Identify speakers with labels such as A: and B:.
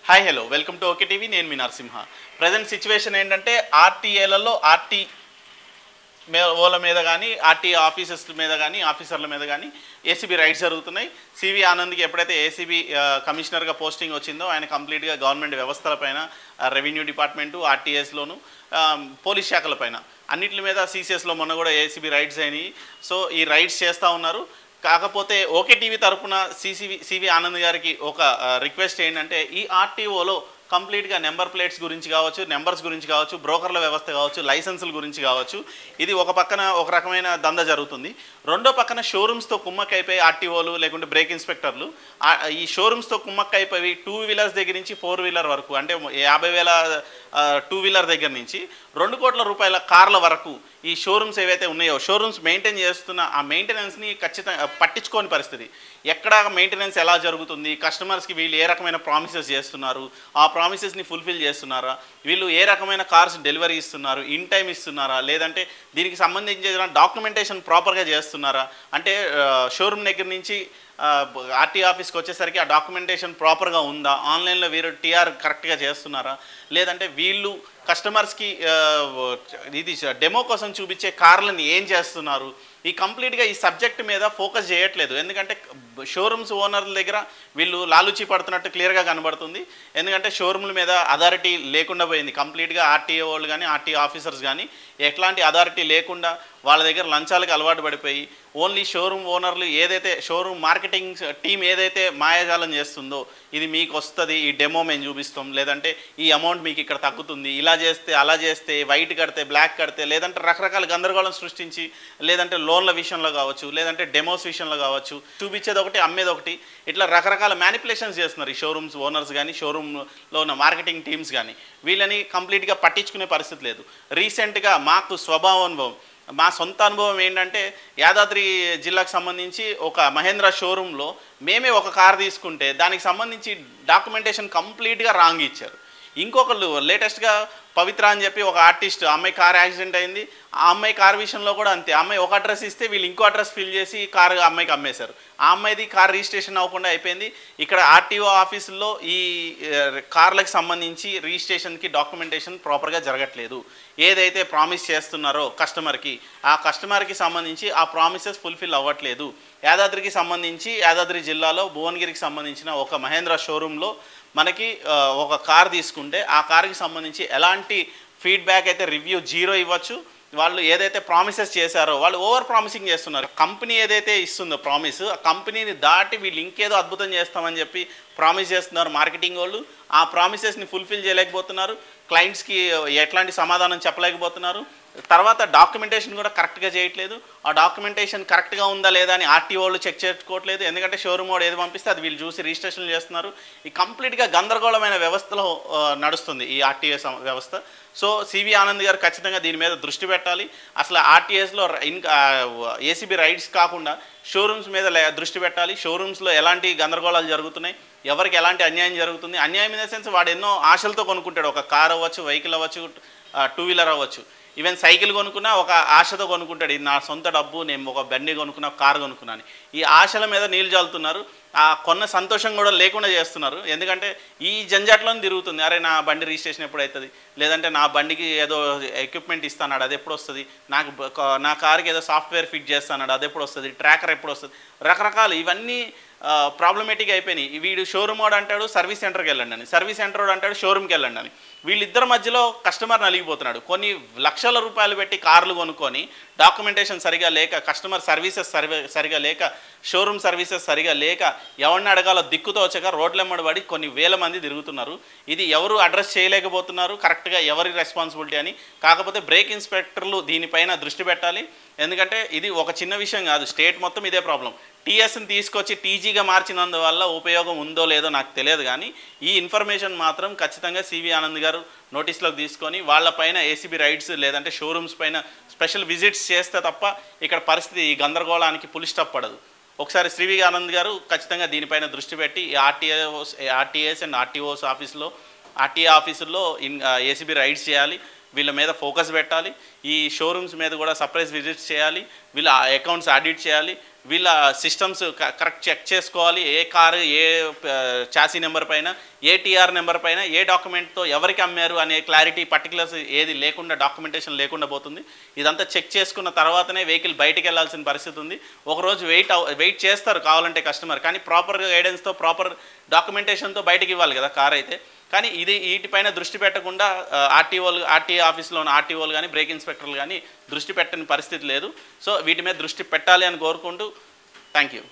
A: Hi hello welcome to okay TV. నేను మీ Narasimha. Present situation ఏంటంటే ఆర్టీఏలలో ఓల మీద కానీ ఆర్టీ ఆఫీసర్స్ మీద కానీ ఆఫీసర్ల మీద కానీ ఏసీబీ రైడ్స్ జరుగుతున్నాయి. సివి ఆనంద్కి ఎప్పుడైతే ఏసీబీ కమిషనర్గా పోస్టింగ్ వచ్చిందో ఆయన కంప్లీట్గా గవర్నమెంట్ వ్యవస్థలపైన రెవెన్యూ డిపార్ట్మెంటు ఆర్టీఎస్లోను పోలీస్ శాఖలపైన అన్నిటి మీద సీసీఎస్లో మొన్న కూడా ఏసీబీ రైడ్స్ అయినాయి. సో ఈ రైడ్స్ చేస్తూ ఉన్నారు. కాకపోతే ఓకే టీవీ తరఫున సివి ఆనంద్ గారికి ఒక రిక్వెస్ట్ ఏంటంటే ఈ ఆర్టీఓలో కంప్లీట్గా నెంబర్ ప్లేట్స్ గురించి కావచ్చు, నెంబర్స్ గురించి కావచ్చు, బ్రోకర్ల వ్యవస్థ కావచ్చు, లైసెన్సుల గురించి కావచ్చు, ఇది ఒక పక్కన ఒక రకమైన దంద జరుగుతుంది. రెండో పక్కన షోరూమ్స్తో కుమ్మక్కైపోయి ఆర్టీఓలు లేకుంటే బ్రేక్ ఇన్స్పెక్టర్లు ఈ షోరూమ్స్తో కుమ్మక్కైపోయి 2 వీలర్స్ దగ్గర నుంచి 4 వీలర్ వరకు అంటే 50,000 2 వీలర్ దగ్గర నుంచి 2 కోట్ల రూపాయల కార్ల వరకు ఈ షోరూమ్స్ ఏవైతే ఉన్నాయో షోరూమ్స్ మెయింటైన్ చేస్తున్న ఆ మెయింటెనెన్స్ని ఖచ్చితంగా పట్టించుకోని పరిస్థితి. ఎక్కడ మెయింటెనెన్స్ ఎలా జరుగుతుంది, కస్టమర్స్కి వీళ్ళు ఏ రకమైన ప్రామిసెస్ చేస్తున్నారు, ఆ ప్రామిసెస్ని ఫుల్ఫిల్ చేస్తున్నారా, వీళ్ళు ఏ రకమైన కార్స్ డెలివరీ ఇస్తున్నారు, ఇన్ టైం ఇస్తున్నారా, లేదంటే దీనికి సంబంధించిన డాక్యుమెంటేషన్ ప్రాపర్గా చేస్తున్నారా, అంటే షోరూమ్ దగ్గర నుంచి ఆర్టీ ఆఫీస్కి వచ్చేసరికి ఆ డాక్యుమెంటేషన్ ప్రాపర్గా ఉందా, ఆన్లైన్లో వీరు టీఆర్ కరెక్ట్గా చేస్తున్నారా, లేదంటే వీళ్ళు కస్టమర్స్కి ఇది డెమో కోసం చూపించే కార్లను ఏం చేస్తున్నారు, ఈ కంప్లీట్గా ఈ సబ్జెక్ట్ మీద ఫోకస్ చేయట్లేదు. ఎందుకంటే షోరూమ్స్ ఓనర్ల దగ్గర వీళ్ళు లాలూచి పడుతున్నట్టు క్లియర్గా కనబడుతుంది. ఎందుకంటే షోరూమ్ల మీద అథారిటీ లేకుండా పోయింది. కంప్లీట్గా ఆర్టీఓ వాళ్ళు కానీ ఆర్టీ ఆఫీసర్స్ కానీ ఎట్లాంటి అథారిటీ లేకుండా వాళ్ళ దగ్గర లంచాలకు అలవాటు పడిపోయి ఓన్లీ షోరూమ్ ఓనర్లు ఏదైతే షోరూమ్ మార్కెటింగ్ టీం ఏదైతే మాయాజాలం చేస్తుందో ఇది మీకు వస్తుంది, ఈ డెమో మేము చూపిస్తాం, లేదంటే ఈ అమౌంట్ మీకు ఇక్కడ తగ్గుతుంది, ఇలా చేస్తే అలా చేస్తే, వైట్ కడితే బ్లాక్ కడితే, లేదంటే రకరకాల గందరగోళం సృష్టించి, లేదంటే లోన్ల విషయంలో కావచ్చు, లేదంటే డెమోస్ విషయంలో కావచ్చు, చూపించేది ఒకటి అమ్మేది ఒకటి, ఇట్లా రకరకాల మ్యానిపులేషన్స్ చేస్తున్నారు ఈ షోరూమ్స్ ఓనర్స్ కానీ షోరూమ్లో ఉన్న మార్కెటింగ్ టీమ్స్ కానీ. వీళ్ళని కంప్లీట్గా పట్టించుకునే పరిస్థితి లేదు. రీసెంట్గా మాకు స్వభావానుభవం మా సొంత అనుభవం ఏంటంటే యాదాద్రి జిల్లాకు సంబంధించి ఒక మహేంద్ర షోరూంలో మేమే ఒక కార్ తీసుకుంటే దానికి సంబంధించి డాక్యుమెంటేషన్ కంప్లీట్గా రాంగ్ ఇచ్చారు. ఇంకొకళ్ళు లేటెస్ట్గా పవిత్ర అని చెప్పి ఒక ఆర్టిస్ట్, అమ్మాయి కార్ యాక్సిడెంట్ అయింది. ఆ అమ్మాయి కార్ విషయంలో కూడా అంతే. అమ్మాయి ఒక అడ్రస్ ఇస్తే వీళ్ళు ఇంకో అడ్రస్ ఫిల్ చేసి కారు అమ్మాయికి అమ్మేశారు. ఆ అమ్మాయిది కార్ రిజిస్ట్రేషన్ అవ్వకుండా అయిపోయింది. ఇక్కడ ఆర్టీఓ ఆఫీసుల్లో ఈ కార్లకు సంబంధించి రిజిస్ట్రేషన్కి డాక్యుమెంటేషన్ ప్రాపర్గా జరగట్లేదు. ఏదైతే ప్రామిస్ చేస్తున్నారో కస్టమర్కి ఆ కస్టమర్కి సంబంధించి ఆ ప్రామిసెస్ ఫుల్ఫిల్ అవ్వట్లేదు. యాదాద్రికి సంబంధించి యాదాద్రి జిల్లాలో భువనగిరికి సంబంధించిన ఒక మహేంద్ర షోరూంలో మనకి ఒక కార్ తీసుకుంటే ఆ కార్కి సంబంధించి ఎలాంటి ఫీడ్బ్యాక్ అయితే రివ్యూ 0 ఇవ్వచ్చు. వాళ్ళు ఏదైతే ప్రామిసెస్ చేశారో వాళ్ళు ఓవర్ ప్రామిసింగ్ చేస్తున్నారు. కంపెనీ ఏదైతే ఇస్తుందో ప్రామిస్ ఆ కంపెనీని దాటి వీళ్ళు ఇంకేదో అద్భుతం చేస్తామని చెప్పి ప్రామిస్ చేస్తున్నారు మార్కెటింగ్ వాళ్ళు. ఆ ప్రామిసెస్ని ఫుల్ఫిల్ చేయలేకపోతున్నారు. క్లయింట్స్కి ఎట్లాంటి సమాధానం చెప్పలేకపోతున్నారు. తర్వాత డాక్యుమెంటేషన్ కూడా కరెక్ట్గా చేయట్లేదు. ఆ డాక్యుమెంటేషన్ కరెక్ట్గా ఉందా లేదా అని ఆర్టీఓ వాళ్ళు చెక్ చేసుకోవట్లేదు. ఎందుకంటే షోరూమ్ వాడు ఏది పంపిస్తే అది వీళ్ళు చూసి రిజిస్ట్రేషన్ చేస్తున్నారు. ఈ కంప్లీట్గా గందరగోళమైన వ్యవస్థలో నడుస్తుంది ఈ ఆర్టీఎస్ వ్యవస్థ. సో సివి ఆనంద్ గారు ఖచ్చితంగా దీని మీద దృష్టి పెట్టాలి. అసలు ఆర్టీఎస్లో ఏసీబీ రైడ్స్ కాకుండా షోరూమ్స్ మీద దృష్టి పెట్టాలి. షోరూమ్స్లో ఎలాంటి గందరగోళాలు జరుగుతున్నాయి, ఎవరికి ఎలాంటి అన్యాయం జరుగుతుంది, అన్యాయం ఇన్ ద సెన్స్ వాడు ఎన్నో ఆశలతో కొనుక్కుంటాడు. ఒక కార్ అవ్వచ్చు, వెహికల్ అవ్వచ్చు, 2 వీలర్ అవ్వచ్చు, ఈవెన్ సైకిల్ కొనుక్కున్నా ఒక ఆశతో కొనుక్కుంటాడు. ఇది నా సొంత డబ్బు, నేను ఒక బండి కొనుక్కున్నా, కారు కొనుక్కున్నాను. ఈ ఆశల మీద నీళ్ళు చల్లుతున్నారు. ఆ కొన్న సంతోషం కూడా లేకుండా చేస్తున్నారు. ఎందుకంటే ఈ జంజాట్లోనే తిరుగుతుంది. అరే నా బండి రిజిస్ట్రేషన్ ఎప్పుడు అవుతుంది, లేదంటే నా బండికి ఏదో ఎక్విప్మెంట్ ఇస్తానాడు అది ఎప్పుడు వస్తుంది, నా కార్కి ఏదో సాఫ్ట్వేర్ ఫిట్ చేస్తానాడు అది ఎప్పుడు వస్తుంది, ట్రాకర్ ఎప్పుడు వస్తుంది, రకరకాలు ఇవన్నీ ప్రాబ్లమేటిక్ అయిపోయినాయి. వీడు షోరూమ్ వాడు అంటాడు సర్వీస్ సెంటర్కి వెళ్ళండి అని, సర్వీస్ సెంటర్ వాడు అంటాడు షోరూమ్కి వెళ్ళండి అని. వీళ్ళిద్దరి మధ్యలో కస్టమర్ నలిగిపోతున్నాడు. కొన్ని లక్షల రూపాయలు పెట్టి కార్లు కొనుక్కొని డాక్యుమెంటేషన్ సరిగా లేక, కస్టమర్ సర్వీసెస్ సరిగా లేక, షోరూమ్ సర్వీసెస్ సరిగా లేక, ఎవరిని అడగాలో దిక్కుతో వచ్చాక రోడ్లెమ్మడి పడి కొన్ని వేల మంది తిరుగుతున్నారు. ఇది ఎవరు అడ్రస్ చేయలేకపోతున్నారు కరెక్ట్గా ఎవరి రెస్పాన్సిబిలిటీ అని. కాకపోతే బ్రేక్ ఇన్స్పెక్టర్లు దీనిపైన దృష్టి పెట్టాలి. ఎందుకంటే ఇది ఒక చిన్న విషయం కాదు, స్టేట్ మొత్తం ఇదే ప్రాబ్లం. టీఎస్ని తీసుకొచ్చి టీజీగా మార్చినందువల్ల ఉపయోగం ఉందో లేదో నాకు తెలియదు, కానీ ఈ ఇన్ఫర్మేషన్ మాత్రం ఖచ్చితంగా సివి ఆనంద్ గారు నోటీస్లోకి తీసుకొని వాళ్ళపైన ఏసీబీ రైడ్స్ లేదంటే షోరూమ్స్ పైన స్పెషల్ విజిట్స్ చేస్తే తప్ప ఇక్కడ పరిస్థితి ఈ గందరగోళానికి పులి స్టాప్ పడదు. ఒకసారి సివి ఆనంద్ గారు ఖచ్చితంగా దీనిపైన దృష్టి పెట్టి ఆర్టీఏస్ అండ్ ఆర్టీఓస్ ఆఫీసులో ఆర్టీఏ ఆఫీసుల్లో ఏసీబీ రైడ్స్ చేయాలి. వీళ్ళ మీద ఫోకస్ పెట్టాలి. ఈ షోరూమ్స్ మీద కూడా సర్ప్రైజ్ విజిట్స్ చేయాలి, వీళ్ళ అకౌంట్స్ ఆడిట్ చేయాలి, వీళ్ళ సిస్టమ్స్ కరెక్ట్ చెక్ చేసుకోవాలి. ఏ కారు ఏ చాసీ నెంబర్ పైన, ఏ టీఆర్ నెంబర్ పైన, ఏ డాక్యుమెంట్తో ఎవరికి అమ్మారు అనే క్లారిటీ పర్టికులర్స్ ఏది లేకుండా, డాక్యుమెంటేషన్ లేకుండా పోతుంది. ఇదంతా చెక్ చేసుకున్న తర్వాతనే వెహికల్ బయటికి వెళ్ళాల్సిన పరిస్థితి ఉంది. ఒకరోజు వెయిట్ చేస్తారు కావాలంటే కస్టమర్, కానీ ప్రాపర్గా గైడెన్స్తో ప్రాపర్ డాక్యుమెంటేషన్తో బయటికి ఇవ్వాలి కదా కార్ అయితే. కానీ వీటిపైన దృష్టి పెట్టకుండా ఆర్టీఏ ఆఫీస్లో ఉన్న ఆర్టీఓలు కానీ బ్రేక్ ఇన్స్పెక్టర్లు కానీ దృష్టి పెట్టని పరిస్థితి లేదు. సో వీటి మీద దృష్టి పెట్టాలి అని కోరుకుంటూ థ్యాంక్ యూ.